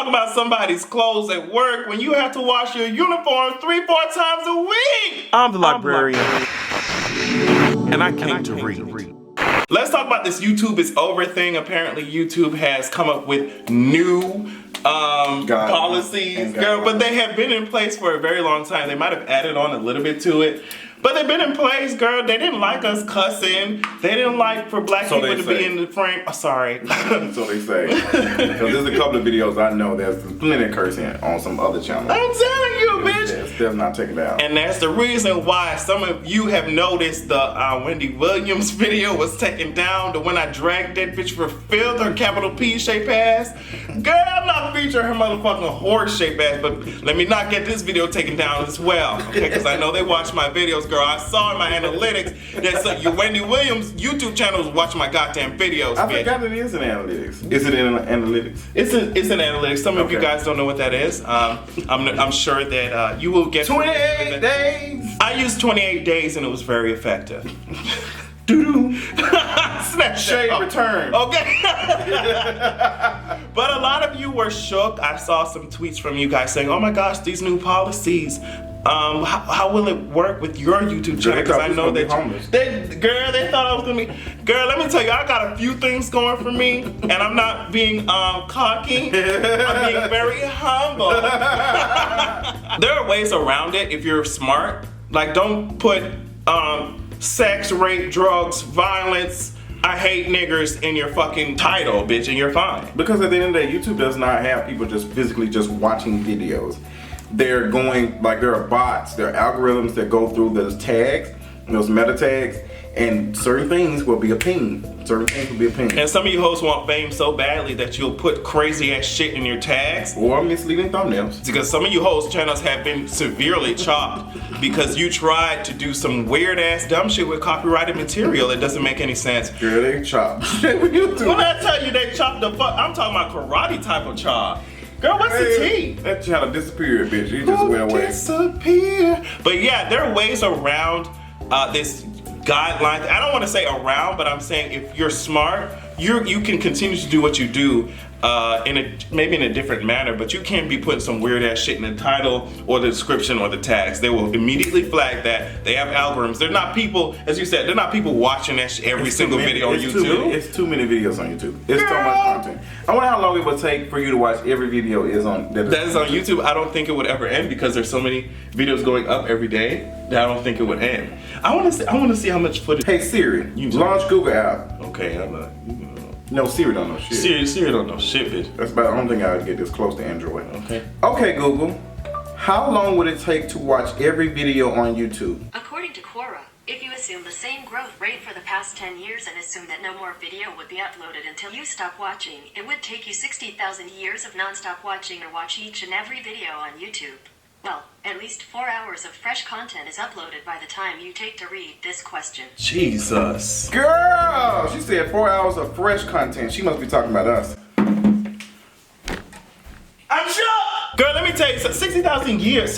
talk about somebody's clothes at work when you have to wash your uniform 3-4 times a week. I'm the librarian, and I came to read. Let's talk about this YouTube is over thing. Apparently YouTube has come up with new policies, girl, but they have been in place for a very long time. They might have added on a little bit to it, but they've been in place, girl. They didn't like us cussing. They didn't like for black people to be in the frame. Oh, sorry. So they say. Because there's a couple of videos I know there's plenty of cursing on some other channels. I'm telling you, bitch. That's not taken down. And that's the reason why some of you have noticed the Wendy Williams video was taken down. The when I dragged that bitch for filth, her capital P shape ass. Girl, I'm not featuring her motherfucking horse shape ass, but let me not get this video taken down as well. Okay, because I know they watch my videos, girl. I saw in my analytics that your Wendy Williams YouTube channel is watching my goddamn videos. I forgot it is in analytics. Is it in analytics? It's in analytics. Some of you guys don't know what that is. I'm sure that you will get 28 days. I used 28 days and it was very effective. Snap Shade return. Okay. But a lot of you were shook. I saw some tweets from you guys saying, "Oh my gosh, these new policies. How will it work with your YouTube channel?" Because I know that they thought I was gonna be. Girl, let me tell you, I got a few things going for me, and I'm not being cocky. I'm being very humble. There are ways around it if you're smart. Like, don't put sex, rape, drugs, violence, I hate niggers in your fucking title, bitch, and you're fine. Because at the end of the day, YouTube does not have people just physically just watching videos. They're going, like, there are bots, there are algorithms that go through those tags, those meta tags, and certain things will be a ping. Certain things will be a ping. And some of you hosts want fame so badly that you'll put crazy ass shit in your tags. Or misleading thumbnails. Because some of you hosts channels have been severely chopped because you tried to do some weird ass dumb shit with copyrighted material. It doesn't make any sense. Girl, they chopped shit with YouTube. When I tell you they chopped the fuck, I'm talking about karate type of chop. Girl, what's the tea? That channel disappeared, bitch. You just went away. Disappear. But yeah, there are ways around this guideline. I don't want to say around, but I'm saying if you're smart, you can continue to do what you do maybe in a different manner, but you can't be putting some weird ass shit in the title or the description or the tags. They will immediately flag that. They have algorithms. They're not people, as you said, they're not people watching that shit every single video on YouTube. It's too many videos on YouTube. It's so much content. I wonder how long it would take for you to watch every video that is on YouTube. I don't think it would ever end because there's so many videos going up every day that I don't think it would end. I want to see how much footage. Hey Siri, launch Google app. Okay, I'm not. No, Siri don't know shit. Siri don't know shit, bitch. That's about the only thing I would get this close to Android. Okay. Okay, Google. How long would it take to watch every video on YouTube? According to Quora, if you assume the same growth rate for the past 10 years and assume that no more video would be uploaded until you stop watching, it would take you 60,000 years of non-stop watching or watch each and every video on YouTube. Well, at least 4 hours of fresh content is uploaded by the time you take to read this question. Jesus. Girl! She said 4 hours of fresh content. She must be talking about us. I'm shocked! Girl, let me tell you, 60,000 years.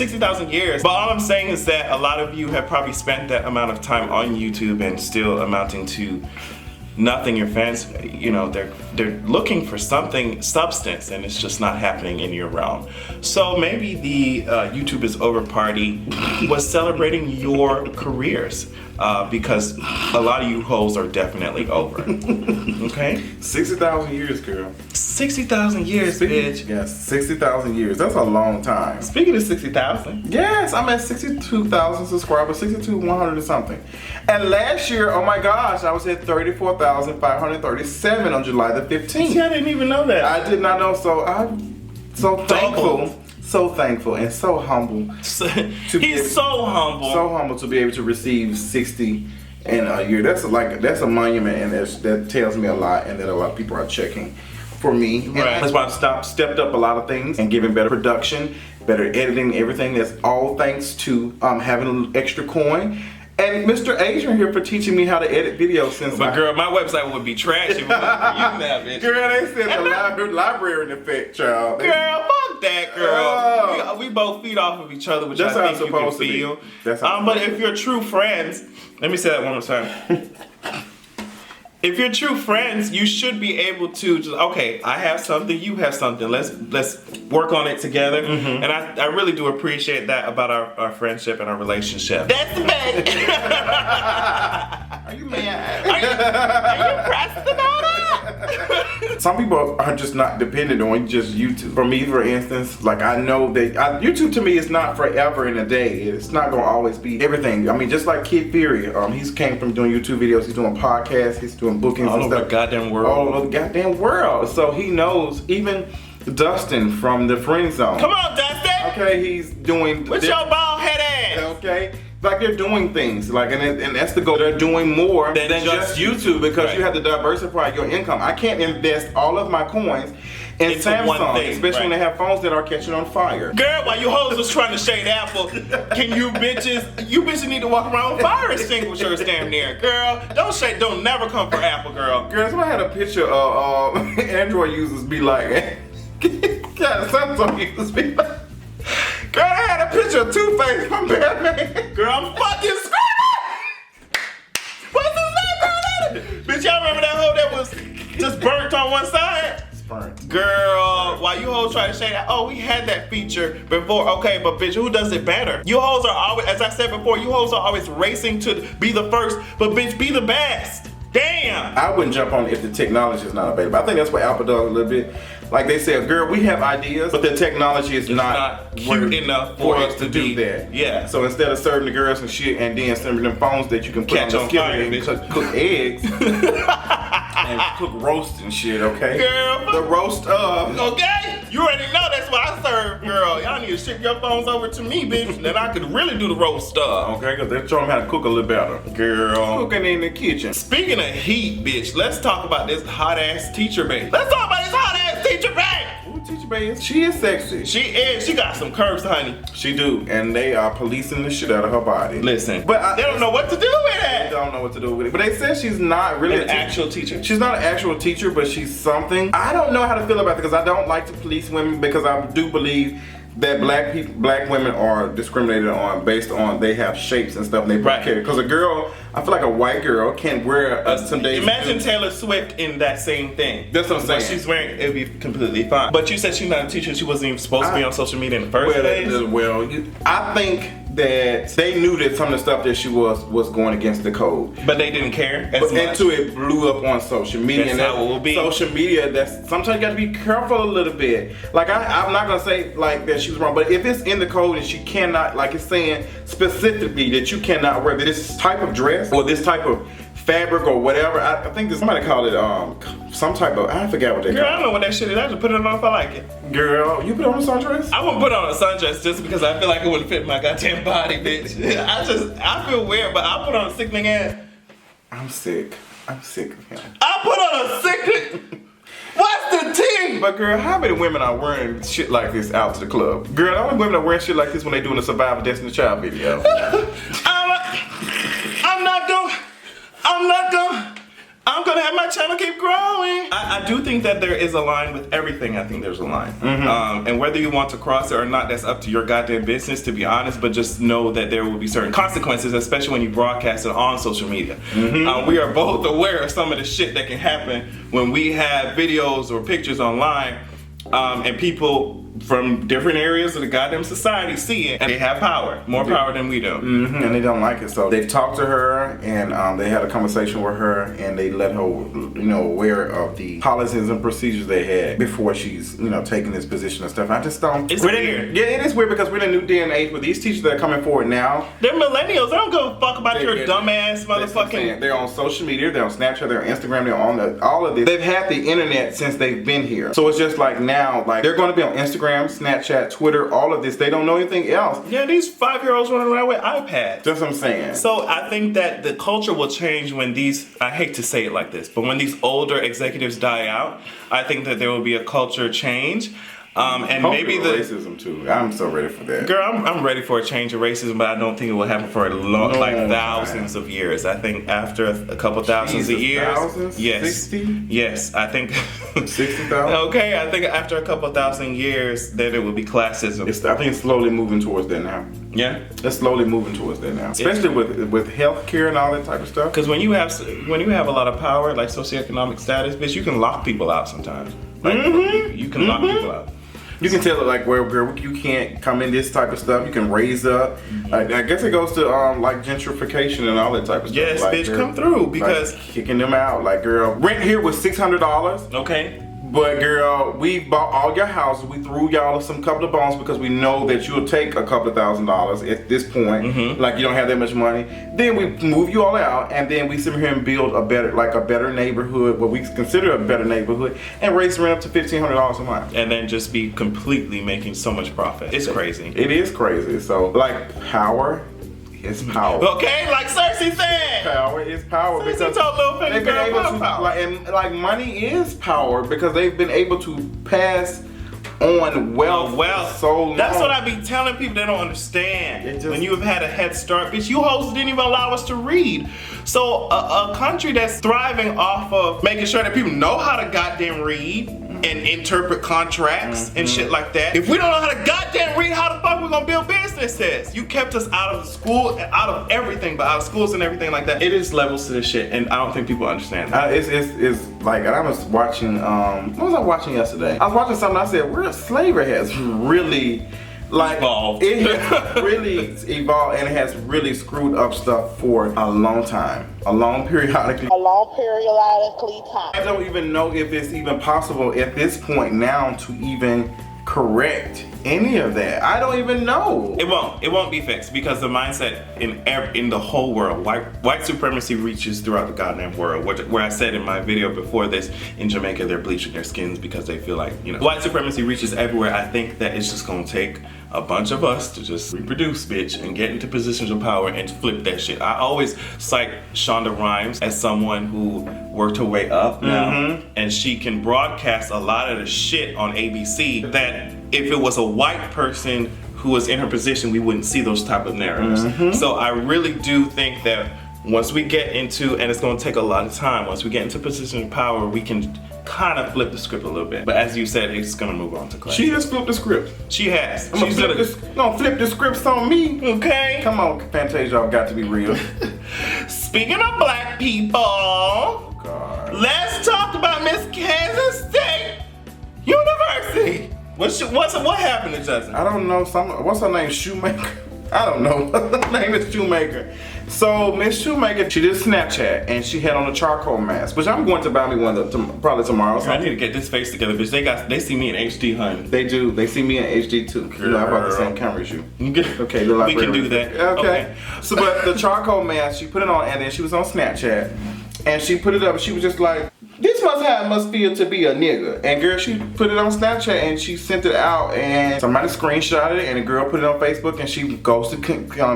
But all I'm saying is that a lot of you have probably spent that amount of time on YouTube and still amounting to nothing. Your fans, you know, they're looking for something substance, and it's just not happening in your realm. So maybe the YouTube is over party was celebrating your careers because a lot of you hoes are definitely over. Okay? 60,000 years, girl. 60,000 years, bitch. Yes, 60,000 years. That's a long time. Speaking of 60,000. Yes, I'm at 62,000 subscribers, 62,100 or something. And last year, oh my gosh, I was at 34,537 on July the 15th. See, I didn't even know that. I did not know, so I'm so thankful. So thankful and so humble. He's so humble. So humble to be able to receive 60 in a year. That's a monument, and that tells me a lot, and that a lot of people are checking for me. Right. And that's why I've stepped up a lot of things and giving better production, better editing, everything. That's all thanks to having a little extra coin. And Mr. Adrian here for teaching me how to edit videos since girl, my website would be trash if it wasn't for you now, bitch. Girl, they said the library effect, child. Girl, fuck that, girl. We both feed off of each other, which That's I how think it's you can supposed to be. feel. But if you're true friends, let me say that one more time. if you're true friends, you should be able to just, okay, I have something, you have something. Let's work on it together. And I really do appreciate that about our friendship and our relationship. That's the best. Are you mad? Are you pressed about it? Some people are just not dependent on just YouTube. For me, for instance, like I know that YouTube to me is not forever in a day. It's not gonna always be everything. I mean, just like Kid Fury, he's came from doing YouTube videos. He's doing podcasts. He's doing bookings all and over stuff. the goddamn world. All over the goddamn world. So he knows. Even Dustin from the Friend Zone. Come on, Dustin. Okay, he's doing. What's your bald head ass? Okay. Like they're doing things, like and that's the goal. They're doing more than just YouTube because you have to diversify your income. I can't invest all of my coins in Samsung, especially when they have phones that are catching on fire. Girl, while you hoes was trying to shade Apple, can you bitches need to walk around with fire extinguishers damn near. Girl, don't never come for Apple, girl. Girl, somebody had a picture of Android users be like, Samsung users be like. Girl, I had a picture of Two-Face from Batman. Girl, I'm fucking screaming! What's his name, girl? Bitch, y'all remember that hoe that was just burnt on one side? It's burnt. Girl, while you hoes try to say that, oh, we had that feature before. Okay, but bitch, who does it better? You hoes are always, as I said before, you hoes are always racing to be the first, but bitch, be the best. Damn! I wouldn't jump on it if the technology is not available. I think that's what Apple does a little bit. Like they said, girl, we have ideas, but the technology is not cute enough for us to do that. Yeah. So instead of serving the girls and shit and then sending them phones that you can put Catch on the on skillet fire, and cook eggs and cook roast and shit, okay? Girl. The roast of. Okay? You already know that's what I serve, girl. Y'all need to ship your phones over to me, bitch, and then I could really do the roast stuff. Okay, because they're showing how to cook a little better. Girl. Cooking in the kitchen. Speaking of heat, bitch, let's talk about this hot-ass teacher babe. Let's talk about this hot-ass teacher babe. Teacher babe, she is sexy. She is. She got some curves, honey. She do, and they are policing the shit out of her body. Listen, but they don't know what to do with They it. don't know what to do with it. But they said she's not really an actual teacher. She's not an actual teacher, but she's something. I don't know how to feel about it because I don't like to police women because I do believe that black women are discriminated on based on they have shapes and stuff and they carry. Because a girl, I feel like a white girl can't wear some days. Imagine Taylor Swift in that same thing. That's what I'm saying. What she's wearing, it would be completely fine. But you said she's not a teacher. She wasn't even supposed to be on social media in the first place. I think that they knew that some of the stuff that she was going against the code. But they didn't care as much. Until it blew up on social media. That's how it will be. Social media, sometimes you got to be careful a little bit. Like I'm not gonna say like that she was wrong, but if it's in the code and she cannot, like it's saying specifically that you cannot wear this type of dress or this type of fabric or whatever. I think somebody called it some type of, I forgot what they called it. Girl, I don't know what that shit is. I just put it on if I like it. Girl, you put on a sundress? I wouldn't put on a sundress just because I feel like it wouldn't fit my goddamn body, bitch. I feel weird, but I put on a sickening ass. I'm sick of him. I put on a sickening. What's the tea? But girl, how many women are wearing shit like this out to the club? Girl, the only women are wearing shit like this when they doing a Survivor Destiny Child video. I'm gonna have my channel keep growing. I do think that there is a line with everything. I think there's a line. And whether you want to cross it or not, that's up to your goddamn business, to be honest. But just know that there will be certain consequences, especially when you broadcast it on social media. We are both aware of some of the shit that can happen when we have videos or pictures online, and people from different areas of the goddamn society see it, and they have power, more power than we do. And they don't like it, so they've talked to her, and they had a conversation with her, and they let her, aware of the policies and procedures they had before she's, taking this position and stuff. I just don't. It's weird. Yeah, it is weird because we're in a new day and age where these teachers that are coming forward now. They're millennials. They don't give a fuck about your dumbass motherfucking. They're on social media. They're on Snapchat. They're on Instagram. They're on all of this. They've had the internet since they've been here. So it's just like now, like they're going to be on Instagram, Snapchat, Twitter, all of this. They don't know anything else. Yeah, these 5-year-olds running around with iPads. That's what I'm saying. So I think that the culture will change when these, I hate to say it like this, but when these older executives die out, I think that there will be a culture change. And Hopefully maybe racism too. I'm so ready for that. Girl, I'm ready for a change of racism, but I don't think it will happen for a long, thousands of years. I think after a couple thousands of years. Thousands? Yes. 60? Yes, I think 60,000? Okay, I think after a couple thousand years, then it will be classism. I think it's slowly moving towards that now. Yeah, it's slowly moving towards that now, especially with healthcare and all that type of stuff. Because when you have a lot of power, like socioeconomic status, bitch, you can lock people out sometimes. Like, you can lock people out. You can tell it like, well, girl, you can't come in this type of stuff. You can raise up. I guess it goes to like gentrification and all that type of stuff. Yes, like, bitch, girl, come through because like, kicking them out. Like, girl, rent here was $600. Okay. But girl, we bought all your houses. We threw y'all some couple of bones because we know that you'll take a couple of $1,000s at this point. Like you don't have that much money. Then we move you all out, and then we sit here and build a better neighborhood, what we consider a better neighborhood, and raise rent up to $1,500 a month. And then just be completely making so much profit. It's crazy. It is crazy. So like power is power. Okay, like Cersei said. Power is power. Cersei told Littlefinger, they've been able to, power. Like money is power because they've been able to pass on wealth. So long. That's what I be telling people they don't understand. When you have had a head start, bitch, you hosts didn't even allow us to read. So a country that's thriving off of making sure that people know how to goddamn read and interpret contracts and shit like that. If we don't know how to goddamn read, how the fuck we gonna build businesses? You kept us out of school, out of everything, but out of schools and everything like that. It is levels to this shit, and I don't think people understand that. It's like, and I was watching, what was I watching yesterday? I was watching something, I said, where slavery has really, like, evolved. It has really evolved and it has really screwed up stuff for a long time. A long periodically time. I don't even know if it's even possible at this point now to even correct any of that. I don't even know. It won't be fixed because the mindset in the whole world, white supremacy reaches throughout the goddamn world. Where I said in my video before this, in Jamaica they're bleaching their skins because they feel like, you know, white supremacy reaches everywhere. I think that it's just gonna take a bunch of us to just reproduce, bitch, and get into positions of power and flip that shit. I always cite Shonda Rhimes as someone who worked her way up now, and she can broadcast a lot of the shit on ABC that if it was a white person who was in her position, we wouldn't see those type of narratives. So I really do think that once we get into, and it's gonna take a lot of time, once we get into position of power, we can kind of flip the script a little bit. But as you said, it's gonna move on to class. She just flipped the script. She has. I'm gonna flip the scripts on me. Okay. Come on, Fantasia, I've got to be real. Speaking of black people, God. Let's talk about Miss Kansas State University. What happened to Justin? I don't know. What's her name? Shoemaker? I don't know. Her name is Shoemaker. So Miss Shoemaker, she did Snapchat and she had on a charcoal mask, which I'm going to buy me one probably tomorrow. I need to get this face together, bitch. They see me in HD, honey. They do. They see me in HD too. You know, I bought the same camera as you. Okay, we can do that. Okay. So, but the charcoal mask, she put it on, and then she was on Snapchat, and she put it up. And she was just like, "This must feel to be a nigga." And girl, she put it on Snapchat and she sent it out, and somebody screenshotted it, and a girl put it on Facebook, and she goes to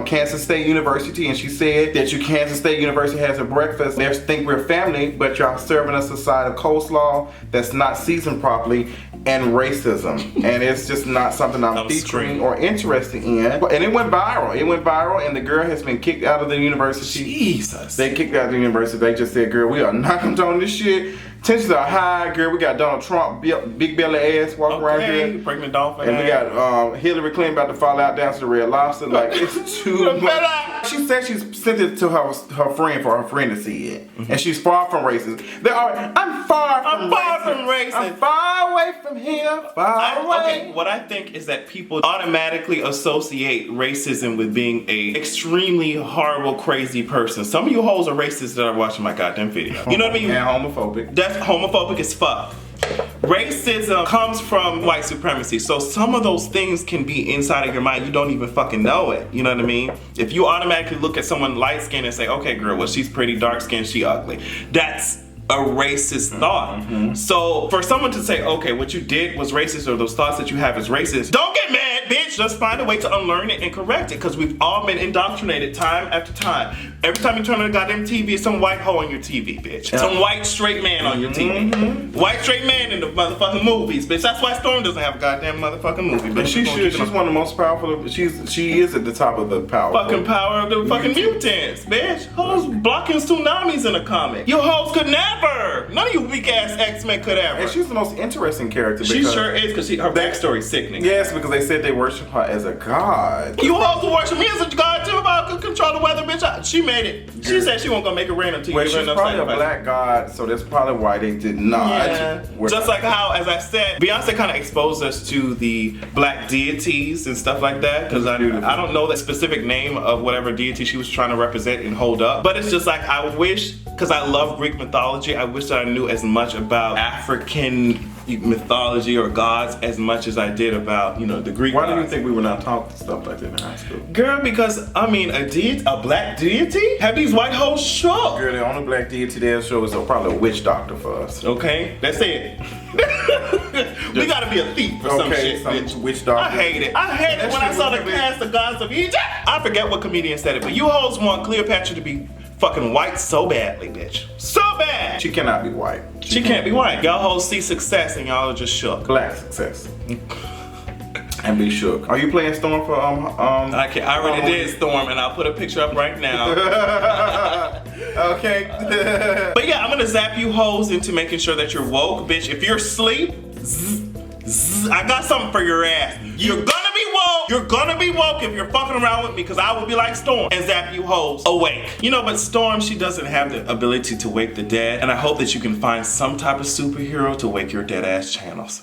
Kansas State University, and she said that Kansas State University has a breakfast. They think we're family, but y'all serving us a side of coleslaw that's not seasoned properly, and racism. And it's just not something I'm featuring or interested in. And it went viral. And the girl has been kicked out of the university. Jesus. They kicked out of the university. They just said, girl, we are not condoning this shit. Tensions are high, girl. We got Donald Trump, big belly ass walking around here. Pregnant dolphin. And we got Hillary Clinton about to fall out down to the Red Lobster. Like, it's too much. She said she sent it to her friend for her friend to see it. And she's far from racist. I'm far from racist. I'm far away from here. Far away. Okay, what I think is that people automatically associate racism with being a extremely horrible, crazy person. Some of you hoes are racist that are watching my goddamn video. You know what I mean? And homophobic. That's homophobic as fuck. Racism comes from white supremacy, so some of those things can be inside of your mind. You don't even fucking know it. You know what I mean? If you automatically look at someone light skinned and say, okay, girl, well, she's pretty, dark skinned, she ugly. That's a racist thought. So for someone to say, okay, what you did was racist, or those thoughts that you have is racist, don't get mad, bitch, just find a way to unlearn it and correct it, because we've all been indoctrinated time after time. Every time you turn on the goddamn TV, it's some white hoe on your TV, bitch. Some white straight man on your TV. White straight man in the motherfucking movies, bitch. That's why Storm doesn't have a goddamn motherfucking movie. But she should. She's one of the most powerful. She is at the top of the power. Fucking power of the fucking mutants, bitch. Hoes blocking tsunamis in a comic. You hoes could never. None of you weak ass X-Men could ever. And she's the most interesting character. She sure is, because her backstory is sickening. Yes, because they said they worship her as a god. You hoes will worship me as a god too, about to control the weather, bitch. She made it. She said she wasn't gonna make it rain until you she's probably a black god, so that's probably why they did not. Yeah. Just like how, as I said, Beyonce kind of exposed us to the black deities and stuff like that, because I don't know the specific name of whatever deity she was trying to represent and hold up, but it's just like, I wish, because I love Greek mythology, I wish that I knew as much about African mythology or gods as much as I did about, you know, the Greek gods. Why do you think we were not taught stuff like that in high school? Girl, because, I mean, a black deity? Have these white hoes shook? Girl, the only black deity they'll show is probably a witch doctor for us. Okay, that's it. We gotta be a thief for some shit, bitch. Witch doctor. I hate it. I hate it when I saw the cast of Gods of Egypt. I forget what comedian said it, but you hoes want Cleopatra to be fucking white so badly, bitch. So bad. She cannot be white. She can't be white. Y'all hoes see success and y'all are just shook. Black success. And be shook. Are you playing Storm for I already did Storm, and I'll put a picture up right now. Okay. But yeah, I'm gonna zap you hoes into making sure that you're woke, bitch. If you're asleep, I got something for your ass. You're gonna be woke. You're gonna be woke if you're fucking around with me, because I will be like Storm and zap you hoes awake. You know, but Storm, she doesn't have the ability to wake the dead, and I hope that you can find some type of superhero to wake your dead ass channels.